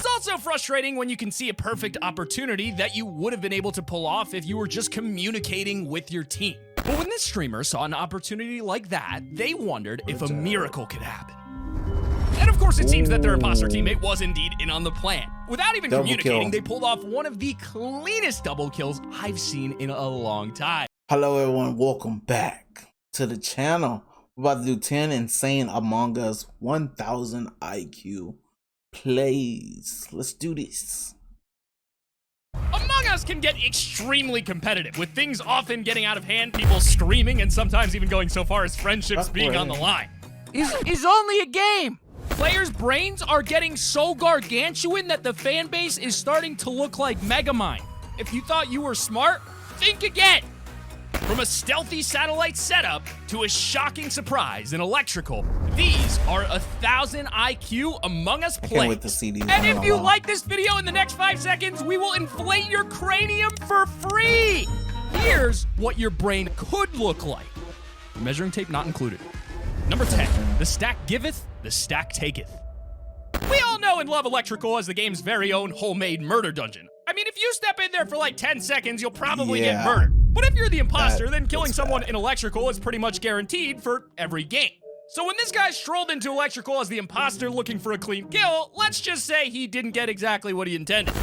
It's also frustrating when you can see a perfect opportunity that you would have been able to pull off if you were just communicating with your team. But when this streamer saw an opportunity like that, they wondered if a miracle could happen. And of course, it seems that their imposter teammate was indeed in on the plan. Without even communicating, they pulled off one of the cleanest double kills I've seen in a long time. Hello everyone, welcome back to the channel. We're about to do 10 insane Among Us 1000 IQ plays. Let's do this. Among Us can get extremely competitive, with things often getting out of hand, people screaming, and sometimes even going so far as friendships being on the line. It's only a game. Players' brains are getting so gargantuan that the fan base is starting to look like Megamind. If you thought you were smart, think again. From a stealthy satellite setup to a shocking surprise in electrical, these are 1000 IQ Among Us plays. Can't wait to see these. And if you like this video, in the next 5 seconds, we will inflate your cranium for free. Here's what your brain could look like. Measuring tape not included. Number 10, the stack giveth, the stack taketh. We all know and love electrical as the game's very own homemade murder dungeon. I mean, if you step in there for like 10 seconds, you'll probably get murdered. But if you're the imposter, then killing someone in electrical is pretty much guaranteed for every game. So when this guy strolled into electrical as the imposter looking for a clean kill, let's just say he didn't get exactly what he intended.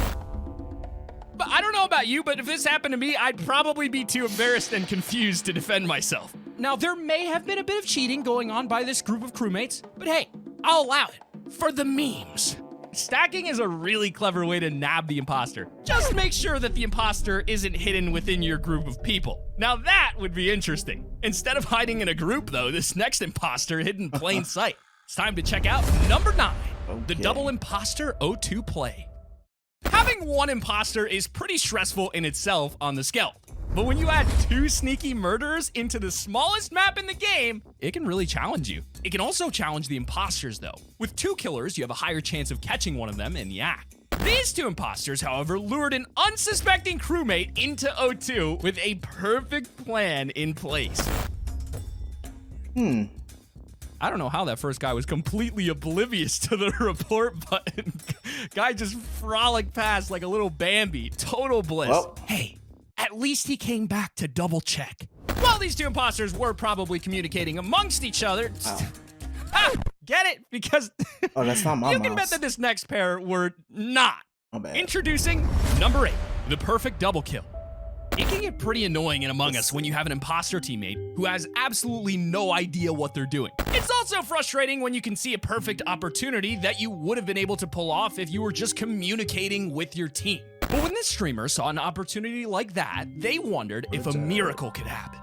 But I don't know about you, but if this happened to me, I'd probably be too embarrassed and confused to defend myself. Now, there may have been a bit of cheating going on by this group of crewmates, but hey, I'll allow it for the memes. Stacking is a really clever way to nab the imposter. Just make sure that the imposter isn't hidden within your group of people. Now that would be interesting. Instead of hiding in a group though, this next imposter hid in plain sight. It's time to check out number 9, the double imposter O2 play. Having one imposter is pretty stressful in itself on the scale. But when you add 2 sneaky murderers into the smallest map in the game, it can really challenge you. It can also challenge the imposters though. With 2 killers, you have a higher chance of catching one of them in the act. These 2 imposters, however, lured an unsuspecting crewmate into O2 with a perfect plan in place. I don't know how that first guy was completely oblivious to the report button. Guy just frolicked past like a little Bambi. Total bliss. Well. Hey, at least he came back to double check. While these 2 imposters were probably communicating amongst each other. Get it? Because oh, that's not my you can bet that this next pair were not. My bad. Introducing number 8, the perfect double kill. It can get pretty annoying in Among Us when you have an imposter teammate who has absolutely no idea what they're doing. It's also frustrating when you can see a perfect opportunity that you would have been able to pull off if you were just communicating with your team. But when this streamer saw an opportunity like that, they wondered if a miracle could happen.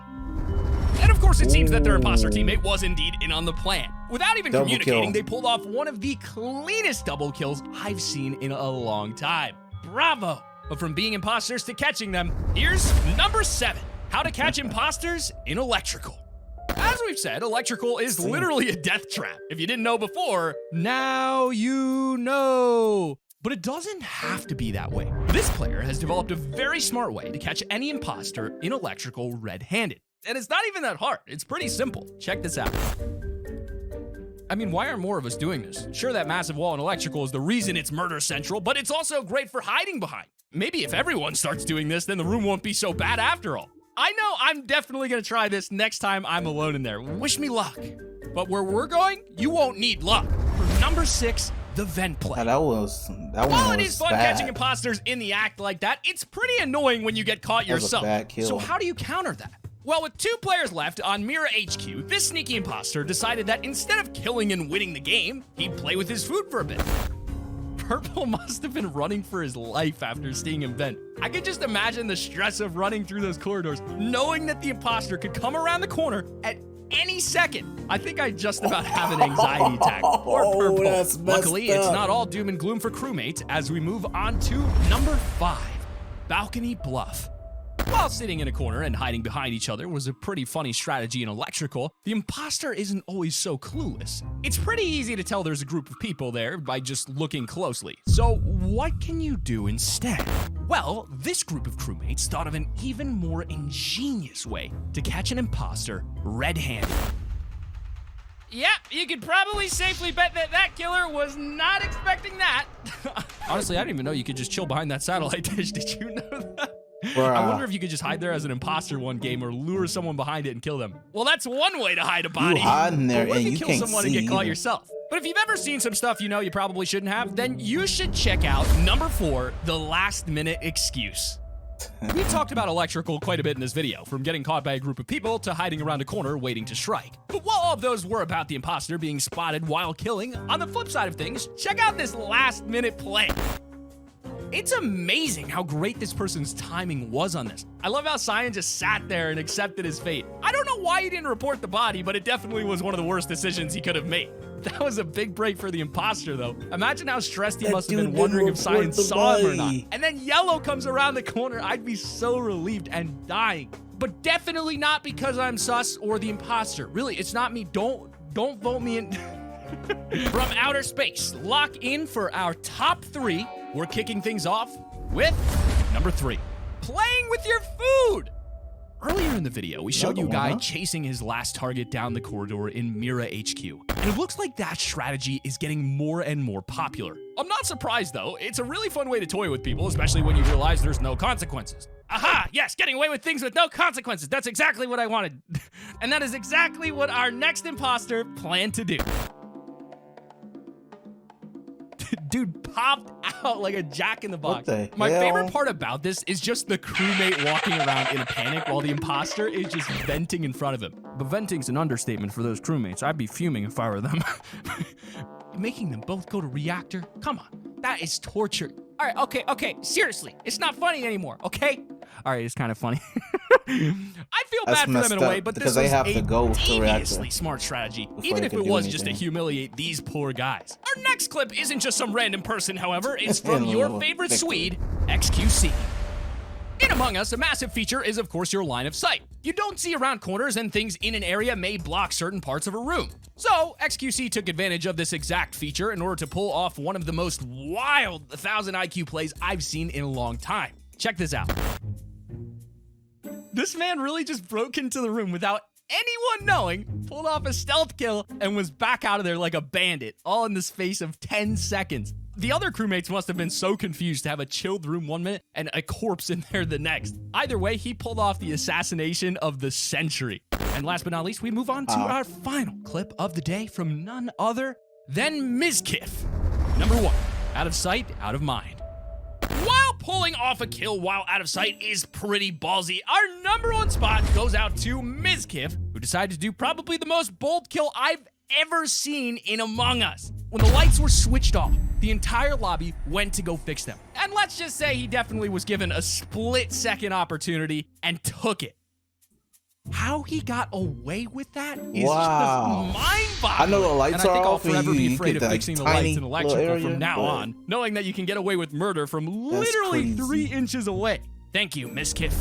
And of course, it seems that their imposter teammate was indeed in on the plan. Without even communicating, they pulled off one of the cleanest double kills I've seen in a long time. Bravo! But from being imposters to catching them, here's number 7, how to catch imposters in electrical. As we've said, electrical is literally a death trap. If you didn't know before, now you know. But it doesn't have to be that way. This player has developed a very smart way to catch any imposter in electrical red-handed. And it's not even that hard. It's pretty simple. Check this out. I mean, why aren't more of us doing this? Sure, that massive wall in electrical is the reason it's murder central, but it's also great for hiding behind. Maybe if everyone starts doing this, then the room won't be so bad after all. I know I'm definitely gonna try this next time I'm alone in there. Wish me luck. But where we're going, you won't need luck. For number 6, the vent play. While it is fun catching imposters in the act like that, it's pretty annoying when you get caught yourself. So how do you counter that? Well, with 2 players left on Mira HQ, this sneaky imposter decided that instead of killing and winning the game, he'd play with his food for a bit. Purple must have been running for his life after seeing him vent. I could just imagine the stress of running through those corridors, knowing that the imposter could come around the corner at any second. I think I just about have an anxiety attack. Poor Purple. Luckily, it's not all doom and gloom for crewmates as we move on to number 5, balcony bluff. While sitting in a corner and hiding behind each other was a pretty funny strategy in electrical, the imposter isn't always so clueless. It's pretty easy to tell there's a group of people there by just looking closely. So what can you do instead? Well, this group of crewmates thought of an even more ingenious way to catch an imposter red-handed. Yep, you could probably safely bet that that killer was not expecting that. Honestly, I didn't even know you could just chill behind that satellite dish. Did you know that? Bruh. I wonder if you could just hide there as an imposter one game or lure someone behind it and kill them. Well, that's one way to hide a body. You hiding there But what if and you you kill can't someone see and get caught either. yourself? But if you've ever seen some stuff you know you probably shouldn't have, then you should check out number 4, the last minute excuse. We talked about electrical quite a bit in this video, from getting caught by a group of people to hiding around a corner waiting to strike. But while all of those were about the imposter being spotted while killing, on the flip side of things, check out this last minute play. It's amazing how great this person's timing was on this. I love how Cyan just sat there and accepted his fate. I don't know why he didn't report the body, but it definitely was one of the worst decisions he could have made. That was a big break for the imposter, though. Imagine how stressed he That must have dude been didn't wondering if report Cyan the saw him or not. body. And then Yellow comes around the corner. I'd be so relieved and dying. But definitely not because I'm sus or the imposter. Really, it's not me. Don't vote me in. From outer space, lock in for our top 3. We're kicking things off with number 3, playing with your food. Earlier in the video, we showed you a guy chasing his last target down the corridor in Mira HQ. And it looks like that strategy is getting more and more popular. I'm not surprised though. It's a really fun way to toy with people, especially when you realize there's no consequences. Aha! Yes, getting away with things with no consequences. That's exactly what I wanted. And that is exactly what our next imposter planned to do. Dude popped out like a jack in the box. What the My hell? favorite part about this is just the crewmate walking around in a panic while the imposter is just venting in front of him. But venting's an understatement for those crewmates. I'd be fuming if I were them. Making them both go to reactor? Come on, that is torture. All right, okay, seriously, it's not funny anymore, okay? All right, it's kind of funny. I feel That's bad for them messed in a way, up, but because this they was have a to go to reactor deviously smart strategy, even they if can it do was just to anything. humiliate these poor guys. Our next clip isn't just some random person, however. It's from your favorite Swede, XQC. In Among Us, a massive feature is, of course, your line of sight. You don't see around corners, and things in an area may block certain parts of a room. So, XQC took advantage of this exact feature in order to pull off one of the most wild 1,000 IQ plays I've seen in a long time. Check this out. This man really just broke into the room without anyone knowing, pulled off a stealth kill, and was back out of there like a bandit, all in the space of 10 seconds. The other crewmates must have been so confused to have a chilled room 1 minute and a corpse in there the next. Either way, he pulled off the assassination of the century. And last but not least, we move on to our final clip of the day from none other than Mizkif. Number 1, out of sight, out of mind. While pulling off a kill while out of sight is pretty ballsy, our number 1 spot goes out to Mizkif, who decided to do probably the most bold kill I've ever seen in Among Us. When the lights were switched off, the entire lobby went to go fix them. And let's just say he definitely was given a split-second opportunity and took it. How he got away with that is Wow. just mind-boggling. I know the lights and I are think I'll off and forever you be afraid get of that fixing the tiny lights and little electrical area, from now but on, knowing that you can get away with murder from literally crazy. 3 inches away. Thank you, Mizkif.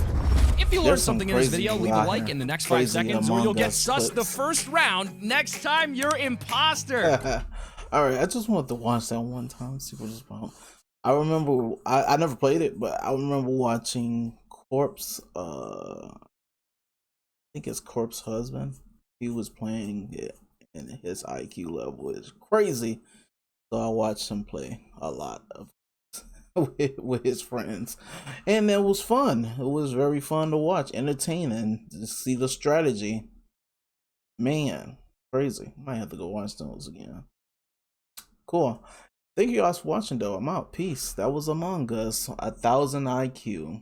If you learned There's some something in this crazy video, leave a people out like here. in the next 5 Crazy seconds, or Among you'll get Us sus the clips. first round next time you're imposter. All right, I just wanted to watch that one time, see what it's about. I remember, I never played it, but I remember watching Corpse, I think it's Corpse Husband. He was playing it, and his IQ level is crazy. So I watched him play a lot of with his friends, and it was fun. It was very fun to watch, entertaining to see the strategy. Man, crazy. Might have to go watch those again. Cool. Thank you guys for watching though. I'm out. Peace. That was Among Us, 1,000 IQ.